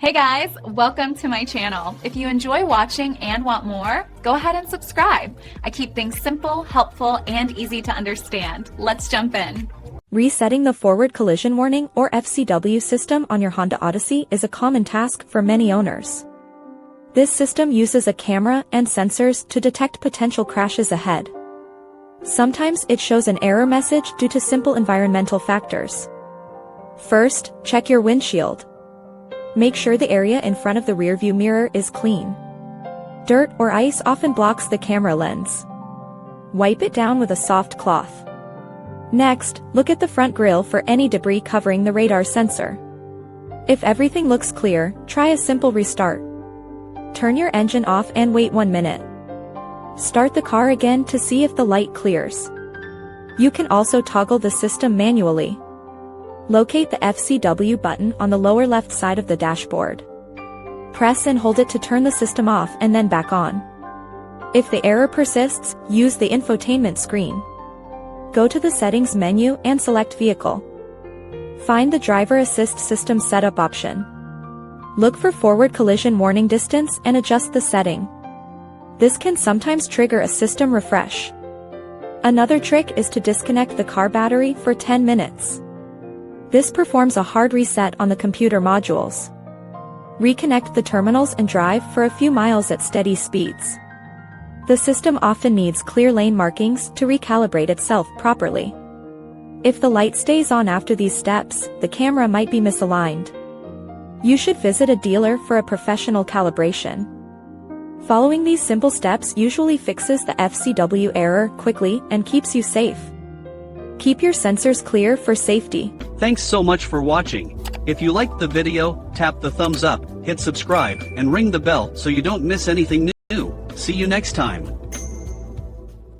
Hey guys, welcome to my channel. If you enjoy watching and want more, go ahead and subscribe. I keep things simple, helpful, and easy to understand. Let's jump in. Resetting the forward collision warning or FCW system on your Honda Odyssey is a common task for many owners. This system uses a camera and sensors to detect potential crashes ahead. Sometimes it shows an error message due to simple environmental factors. First, check your windshield. Make sure the area in front of the rearview mirror is clean. Dirt or ice often blocks the camera lens. Wipe it down with a soft cloth. Next, look at the front grille for any debris covering the radar sensor. If everything looks clear, try a simple restart. Turn your engine off and wait 1 minute. Start the car again to see if the light clears. You can also toggle the system manually. Locate the FCW button on the lower left side of the dashboard. Press and hold it to turn the system off and then back on. If the error persists, use the infotainment screen. Go to the Settings menu and select Vehicle. Find the Driver Assist System Setup option. Look for Forward Collision Warning Distance and adjust the setting. This can sometimes trigger a system refresh. Another trick is to disconnect the car battery for 10 minutes. This performs a hard reset on the computer modules. Reconnect the terminals and drive for a few miles at steady speeds. The system often needs clear lane markings to recalibrate itself properly. If the light stays on after these steps, the camera might be misaligned. You should visit a dealer for a professional calibration. Following these simple steps usually fixes the FCW error quickly and keeps you safe. Keep your sensors clear for safety. Thanks so much for watching. If you liked the video, tap the thumbs up, hit subscribe, and ring the bell so you don't miss anything new. See you next time.